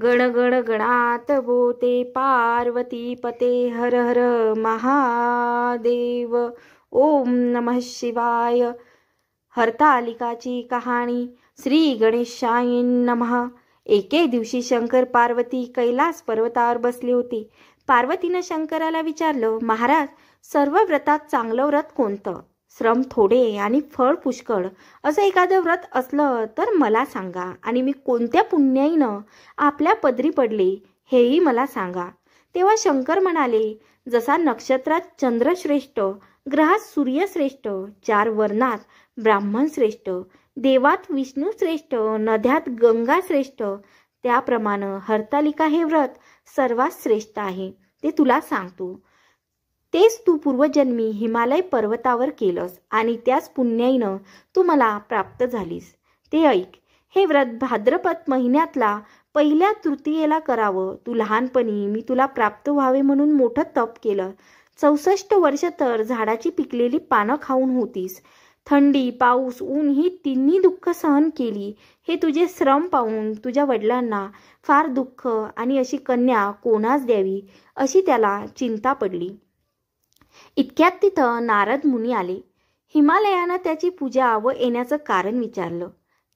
गण गण गणात बोते पार्वती पते हर हर महादेव। ओम नमः शिवाय। हरतालिकाची कहाणी। श्री गणेशाय नमः। एके दिवशी शंकर पार्वती कैलास पर्वतावर बसले होते। पार्वतीनं शंकराला विचारलं, महाराज, सर्व व्रतात चांगलं व्रत कोणतं? श्रम थोडे आणि फळ पुष्कळ असं एखादं व्रत असलं तर मला सांगा, आणि मी कोणत्या पुण्याईनं आपल्या पदरी पडले हेही मला सांगा. तेव्हा शंकर म्हणाले, जसा नक्षत्रात चंद्र श्रेष्ठ, ग्रहात सूर्य श्रेष्ठ, 4 वर्णात ब्राह्मण श्रेष्ठ, देवात विष्णू श्रेष्ठ, नद्यात गंगा श्रेष्ठ, त्याप्रमाणे हरतालिका हे व्रत सर्वात श्रेष्ठ आहे. ते तुला सांगतो. तेच तू पूर्वजन्मी हिमालय पर्वतावर केलंस आणि त्याच पुण्याईनं तू मला प्राप्त झालीस. ते ऐक. हे व्रत भाद्रपद महिन्यातला पहिल्या तृतीयेला करावं. तू लहानपणी मी तुला प्राप्त व्हावे म्हणून मोठं तप केलं. 64 वर्ष तर झाडाची पिकलेली पानं खाऊन होतीस. थंडी, पाऊस, ऊन ही तिन्ही दुःख सहन केली. हे तुझे श्रम पाहून तुझ्या वडिलांना फार दुःख आणि अशी कन्या कोणास द्यावी अशी त्याला चिंता पडली. इतक्यात तिथं नारद मुनी आले. हिमालयानं त्याची पूजा व येण्याचं कारण विचारलं.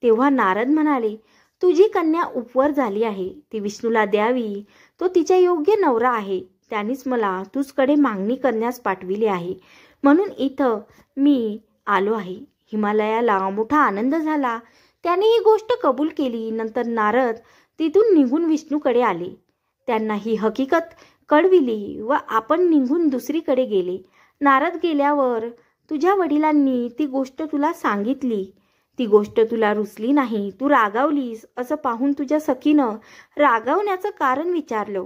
तेव्हा नारद म्हणाले, तुझी कन्या उपवर झाली आहे. ती विष्णूला द्यावी. तो तिच्या योग्य नवरा आहे. त्यानेच मला तुझकडे मागणी करण्यास पाठविले आहे. म्हणून इथं मी आलो आहे. हिमालयाला मोठा आनंद झाला. त्याने ही गोष्ट कबूल केली. नंतर नारद तिथून निघून विष्णूकडे आले. त्यांना ही हकीकत कळविली व आपण निघून दुसरीकडे गेले. नारद गेल्यावर तुझ्या वडिलांनी ती गोष्ट तुला सांगितली. ती गोष्ट तुला रुचली नाही. तू रागावलीस असं पाहून तुझ्या सखीनं रागावण्याचं कारण विचारलं.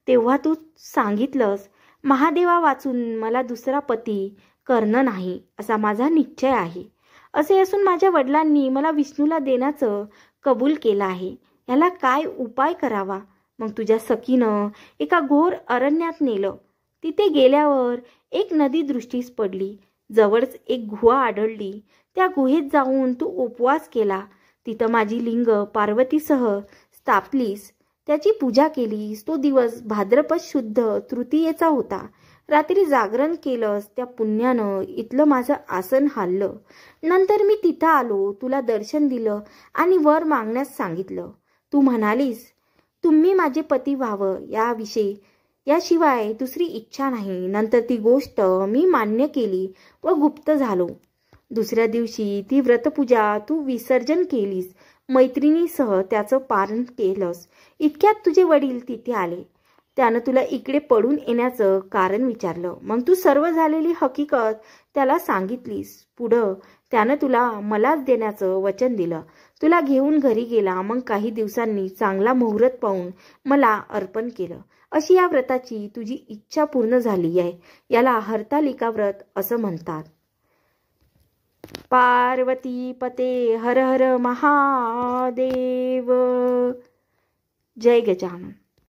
तेव्हा तू सांगितलंस, महादेवा वाचून मला दुसरा पती करणं नाही असा माझा निश्चय आहे. असे असून माझ्या वडिलांनी मला विष्णूला देण्याचं कबूल केलं आहे. याला काय उपाय करावा? मग तुझ्या सखीनं एका घोर अरण्यात नेलं. तिथे गेल्यावर एक नदी दृष्टीस पडली. जवळच एक गुहा आढळली. त्या गुहेत जाऊन तू उपवास केला. तिथं माझी लिंग पार्वतीसह स्थापलीस. त्याची पूजा केलीस. तो दिवस भाद्रपद शुद्ध तृतीयेचा होता. रात्री जागरण केलंस. त्या पुण्यानं इथलं माझं आसन हाललं. नंतर मी तिथं आलो. तुला दर्शन दिलं आणि वर मागण्यास सांगितलं. तू म्हणालीस, तुम्ही माझे पती व्हावं याशिवाय दुसरी इच्छा नाही. नंतर ती गोष्ट मी मान्य केली व गुप्त झालो. दुसऱ्या दिवशी ती व्रतपूजा तू विसर्जन केलीस. मैत्रिणीसह त्याचं पारण केलंस. इतक्यात तुझे वडील तिथे आले. त्यानं तुला इकडे पडून येण्याचं कारण विचारलं. मग तू सर्व झालेली हकीकत त्याला सांगितलीस. पुढं त्यानं तुला मलाच देण्याचं वचन दिलं. तुला घेऊन घरी गेला. मग काही दिवसांनी चांगला मुहूर्त पाहून मला अर्पण केलं. अशी या व्रताची तुझी इच्छा पूर्ण झाली आहे. याला हरतालिका व्रत असं म्हणतात. पार्वती पते हर हर महादेव. जय गजानन.